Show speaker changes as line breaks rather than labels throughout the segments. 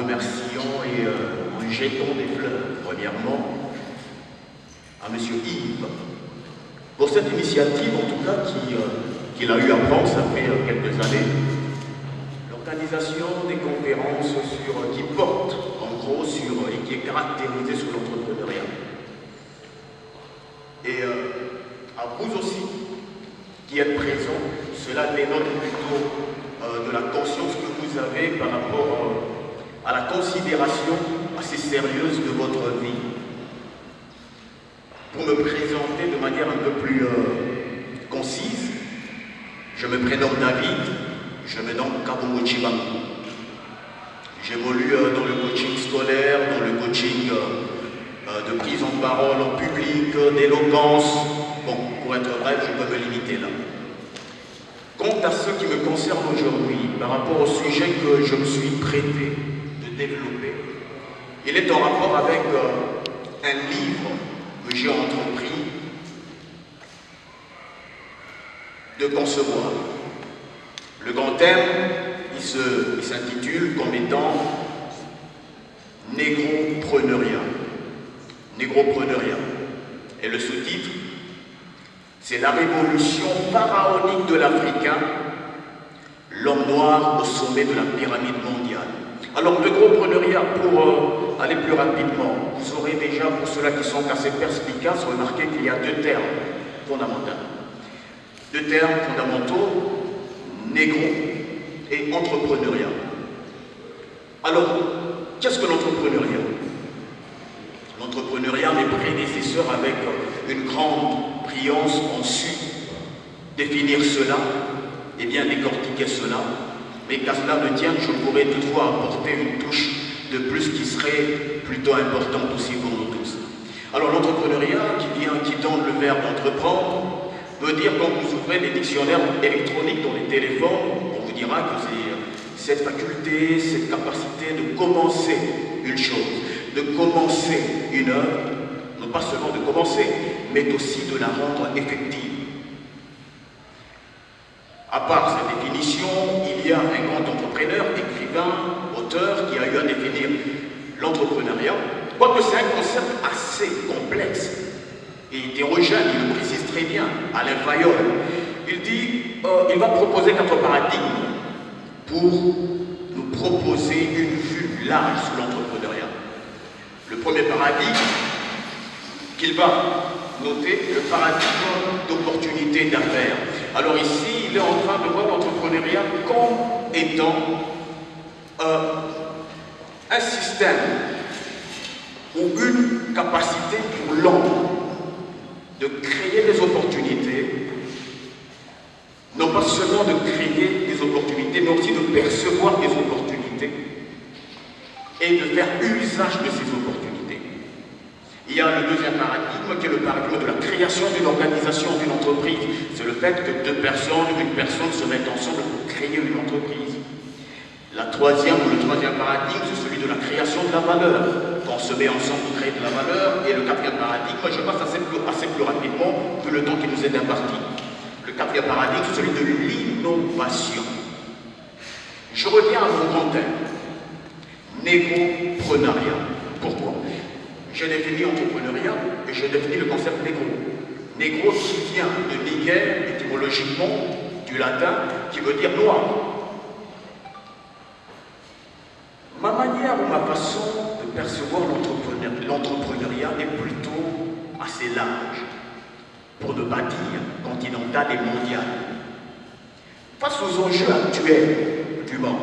remerciant et en jetant des fleurs, premièrement, à M. Yves, pour cette initiative, en tout cas, qu'il a eu à prendre, ça fait quelques années, l'organisation des conférences qui portent, en gros, et qui est caractérisée sur l'entrepreneuriat. Et à vous aussi, qui êtes présents, cela dénote plutôt de la conscience que vous avez par rapport à la considération assez sérieuse de votre vie. Pour me présenter de manière un peu plus concise, je me prénomme David, je me nomme Kabomo Chibangu. J'évolue dans le coaching scolaire, dans le coaching de prise en parole en public, d'éloquence. Bon, pour être bref, je peux me limiter là. Quant à ce qui me concerne aujourd'hui, par rapport au sujet que je me suis prêté de développer, il est en rapport avec un livre que j'ai entrepris de concevoir. Le grand thème, il s'intitule comme étant Négropreneuriat. Négropreneuriat. Et le sous-titre, c'est la révolution pharaonique de l'Africain, l'homme noir au sommet de la pyramide mondiale. Alors, le négropreneuriat, pour aller plus rapidement, vous aurez déjà, pour ceux-là qui sont assez perspicaces, remarqué qu'il y a deux termes fondamentaux. Deux termes fondamentaux, négro et entrepreneuriat. Alors, qu'est-ce que l'entrepreneuriat? L'entrepreneuriat, mes prédécesseurs, avec une grande brillance, ont su définir cela, et bien décortiquer cela, mais qu'à cela ne tienne, je pourrais toutefois apporter une touche de plus qui serait plutôt importante aussi pour nous tous. Alors l'entrepreneuriat, qui donne le verbe entreprendre, veut dire, quand vous ouvrez les dictionnaires électroniques dans les téléphones, on vous dira que c'est cette faculté, cette capacité de commencer une chose, de commencer une œuvre, non pas seulement de commencer, mais aussi de la rendre effective. À part cette définition, il y a un grand entrepreneur, écrivain, auteur, qui a eu à définir l'entrepreneuriat, quoique c'est un concept assez complexe et hétérogène, il le précise très bien, Alain Fayol. Il dit, il va proposer 4 paradigmes pour nous proposer une vue large sur l'entrepreneuriat. Le premier paradigme qu'il va noter, le paradigme d'opportunité d'affaires. Alors ici, il est en train de voir l'entrepreneuriat comme étant un système ou une capacité pour l'homme de créer des opportunités, non pas seulement de créer des opportunités, mais aussi de percevoir des opportunités et de faire usage de ces opportunités. Il y a le deuxième paradigme qui est le paradigme de la création d'une organisation, d'une entreprise. C'est le fait que deux personnes, une personne se mettent ensemble pour créer une entreprise. Le troisième paradigme, c'est celui de la création de la valeur. Quand on se met ensemble pour créer de la valeur. Et le quatrième paradigme, je passe assez plus rapidement que le temps qui nous est imparti. Le quatrième paradigme, c'est celui de l'innovation. Je reviens à mon grand thème. Négropreneuriat. Pourquoi? J'ai défini entrepreneuriat et j'ai défini le concept négro. Négro qui vient de Niger, étymologiquement, du latin, qui veut dire noir. Ma manière ou ma façon de percevoir l'entrepreneuriat est plutôt assez large, pour ne pas dire continentale et mondiale. Face aux enjeux actuels du monde,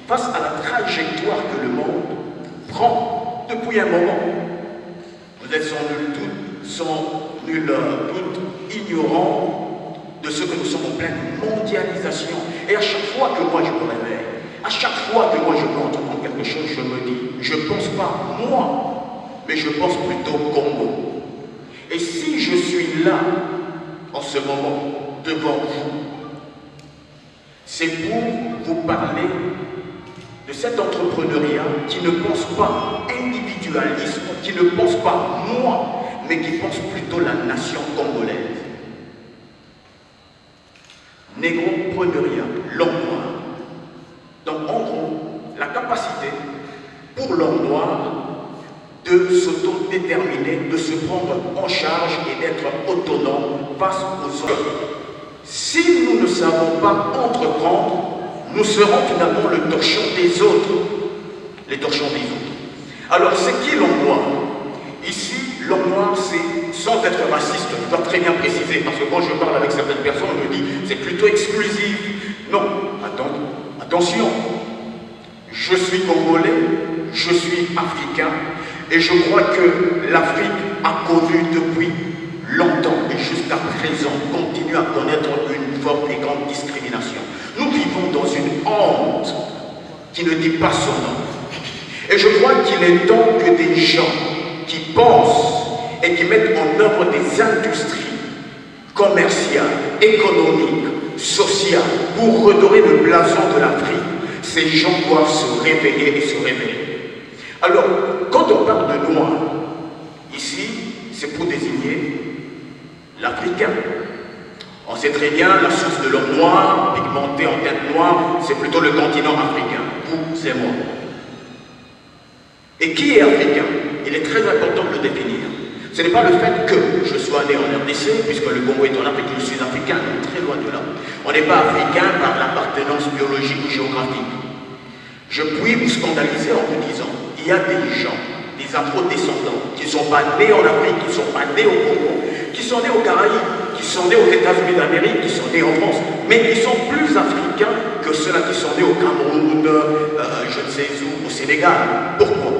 face à la trajectoire que le monde prend depuis un moment, vous êtes sans nul doute ignorants de ce que nous sommes en pleine mondialisation. Et à chaque fois que moi je me réveille, à chaque fois que moi je peux entreprendre quelque chose, je me dis, je ne pense pas moi, mais je pense plutôt Congo. Et si je suis là, en ce moment, devant vous, c'est pour vous parler de cet entrepreneuriat qui ne pense pas individualisme, qui ne pense pas moi, mais qui pense plutôt la nation congolaise. Négropreneuriat, l'homme noir. Donc en gros, la capacité pour l'homme noir de s'autodéterminer, de se prendre en charge et d'être autonome face aux autres. Si nous ne savons pas entreprendre, nous serons finalement le torchon des autres. Les torchons des autres. Alors, c'est qui l'homme noir? Ici, l'homme noir, c'est, sans être raciste, je dois très bien préciser, parce que quand je parle avec certaines personnes, on me dit, c'est plutôt exclusif. Non, attention, je suis congolais, je suis africain, et je crois que l'Afrique a connu depuis longtemps, et jusqu'à présent, continue à connaître une forte et grande discrimination. Nous vivons dans une honte qui ne dit pas son nom. Et je crois qu'il est temps que des gens qui pensent et qui mettent en œuvre des industries commerciales, économiques, sociales, pour redorer le blason de l'Afrique, ces gens doivent se réveiller et se réveiller. Alors, quand on parle de noir, ici, c'est pour désigner l'Africain. On sait très bien, la source de l'homme noir, pigmenté en teinte noire, c'est plutôt le continent africain, vous et moi. Et qui est africain? Il est très important de le définir. Ce n'est pas le fait que je sois né en RDC, puisque le Congo est en Afrique, je suis africain, donc très loin de là. On n'est pas africain par l'appartenance biologique ou géographique. Je puis vous scandaliser en vous disant, il y a des gens, des afro-descendants, qui ne sont pas nés en Afrique, qui ne sont pas nés au Congo, qui sont nés aux Caraïbes, qui sont nés aux États-Unis d'Amérique, qui sont nés en France, mais qui sont plus africains que ceux-là qui sont nés au Cameroun, je ne sais où, au Sénégal. Pourquoi?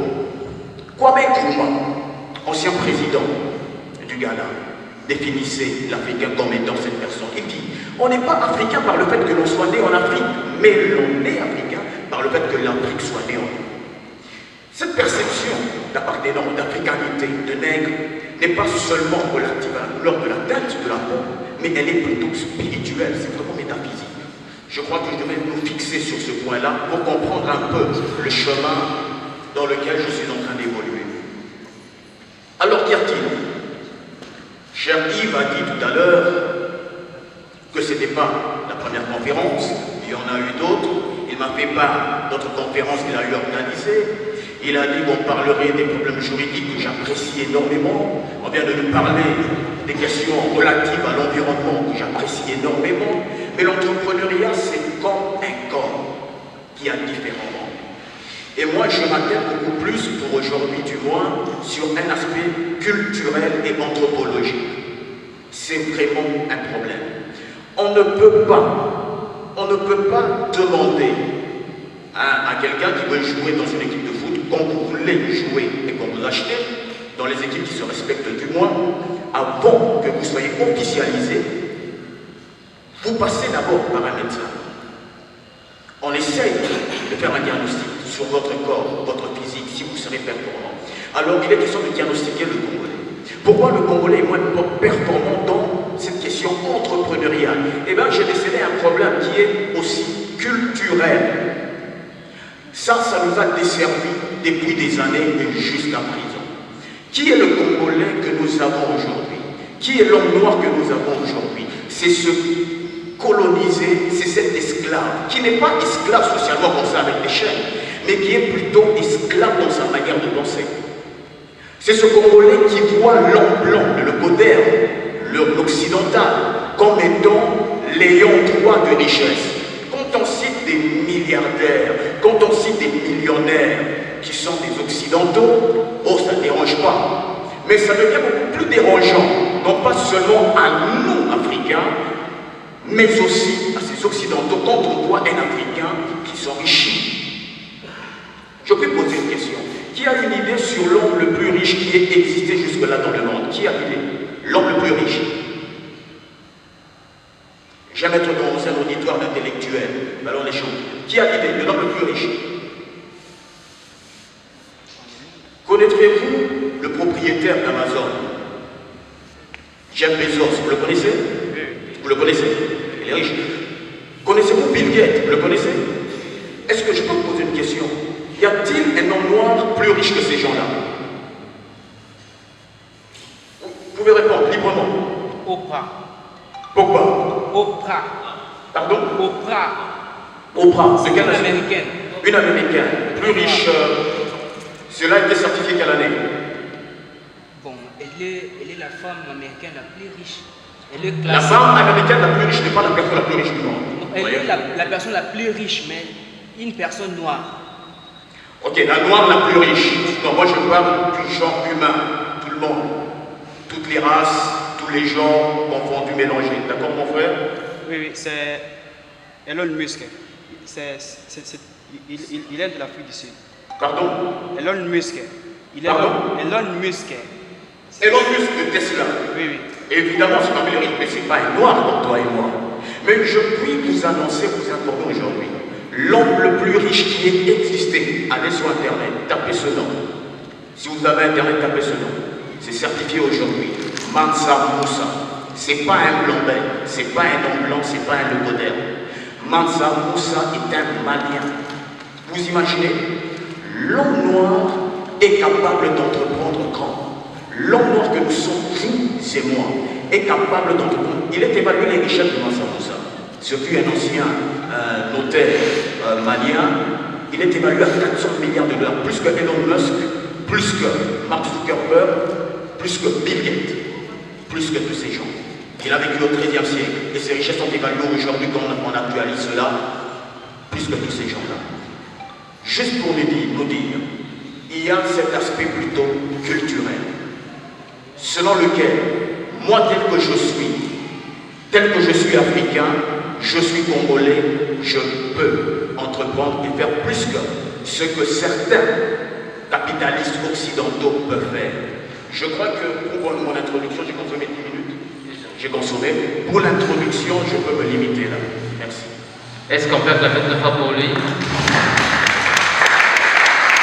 Kwame Nkrumah, ancien président du Ghana, définissait l'Africain comme étant cette personne. Il dit, on n'est pas africain par le fait que l'on soit né en Afrique, mais l'on est africain par le fait que l'Afrique soit née en nous. Cette perception d'appartenance, d'africanité, de nègre, n'est pas seulement relative à la couleur de la tête, de la peau, mais elle est plutôt spirituelle, c'est vraiment métaphysique. Je crois que je devrais nous fixer sur ce point-là pour comprendre un peu le chemin dans lequel je suis en train d'évoluer. Alors qu'y a-t-il? Cher Yves a dit tout à l'heure que ce n'était pas la première conférence, il y en a eu d'autres. Il m'a fait part d'autres conférences qu'il a eu organisées. Il a dit qu'on parlerait des problèmes juridiques que j'apprécie énormément. On vient de nous parler des questions relatives à l'environnement que j'apprécie énormément. Mais l'entrepreneuriat, c'est comme un corps qui a différents membres. Et moi, je m'attelle beaucoup plus, pour aujourd'hui du moins, sur un aspect culturel et anthropologique. C'est vraiment un problème. On ne peut pas demander à quelqu'un qui veut jouer dans une équipe de foot, quand vous voulez jouer et qu'on vous achetez, dans les équipes qui se respectent du moins, avant que vous soyez officialisé, vous passez d'abord par un médecin. On essaye de faire un diagnostic sur votre corps, votre physique, si vous serez performant. Alors, il est question de diagnostiquer le Congolais. Pourquoi le Congolais est moins performant dans cette question entrepreneuriale? Eh bien, j'ai décelé un problème qui est aussi culturel. Ça nous a desservi depuis des années et jusqu'à présent. Qui est le Congolais que nous avons aujourd'hui? Qui est l'homme noir que nous avons aujourd'hui? C'est ce colonisé, c'est cet esclave, qui n'est pas esclave socialement comme ça avec des chaînes, mais qui est plutôt esclave dans sa manière de penser. C'est ce Congolais qui voit l'homme blanc, le moderne, l'occidental, comme étant l'ayant droit de richesse. Quand on cite des milliardaires, quand on cite des millionnaires qui sont des occidentaux, oh, ça ne dérange pas. Mais ça devient beaucoup plus dérangeant, non pas seulement à nous, Africains, mais aussi à ces occidentaux quand on voit un Africain qui s'enrichit. Je peux poser une question. Qui a une idée sur l'homme le plus riche qui ait existé jusque-là dans le monde? Qui a une idée? L'homme le plus riche. J'aime être dans un auditoire d'intellectuels. Alors les choses. Qui a l'idée de l'homme le plus riche? Connaîtrez-vous le propriétaire d'Amazon? Jeff Bezos, vous le connaissez? Vous le connaissez? Il est riche. Connaissez-vous Bill Gates? Vous le connaissez? Est-ce que je peux vous poser une question? Y a-t-il un homme noir plus riche que ces gens-là? Vous pouvez répondre librement.
Oprah.
Pourquoi?
Oprah.
Pardon?
Oprah.
Oprah, c'est quelle
Une américaine.
Une américaine. Plus riche. Cela a été certifié quelle année?
Bon, elle est la femme américaine la plus riche. Elle est
La
classée...
femme américaine la plus riche n'est pas la personne la plus riche du monde.
Non, elle est la personne la plus riche, mais une personne noire.
Ok, la noire la plus riche. Non, moi je parle du genre humain, tout le monde. Toutes les races, tous les genres confondus, mélangés. D'accord mon frère?
Oui, oui, c'est Elon Musk. Il est de l'Afrique du Sud.
Pardon?
Elon Musk.
Pardon?
Elon Musk.
Elon Musk de Tesla.
Oui, oui.
Évidemment, c'est pas riche, mais ce n'est pas un noir comme toi et moi. Mais je puis vous annoncer, vous informer aujourd'hui, l'homme le plus riche qui ait existé. Allez sur Internet, tapez ce nom. Si vous avez Internet, tapez ce nom. C'est certifié aujourd'hui. Mansa Moussa. C'est pas un blanc-bec, c'est pas un homme blanc, c'est pas un logodaire. Mansa Moussa est un Malien. Vous imaginez? L'homme noir est capable d'entreprendre grand. L'homme noir que nous sommes, vous, c'est moi, est capable d'entreprendre. Il est évalué les richesses de Mansa Moussa. Ce fut un ancien notaire malien. Il est évalué à 400 milliards de dollars, plus que Elon Musk, plus que Mark Zuckerberg, plus que Bill Gates, plus que tous ces gens. Il a vécu au XIIIe siècle et ses richesses sont évaluées aujourd'hui quand on actualise cela, plus que tous ces gens-là. Juste pour nous dire, il y a cet aspect plutôt culturel, selon lequel, moi tel que je suis africain, je suis congolais, je peux entreprendre et faire plus que ce que certains capitalistes occidentaux peuvent faire. Je crois que pour mon introduction, j'ai consommé 10 minutes. J'ai consommé. Pour l'introduction, je peux me limiter là. Merci.
Est-ce qu'on peut la fête de frappe pour lui?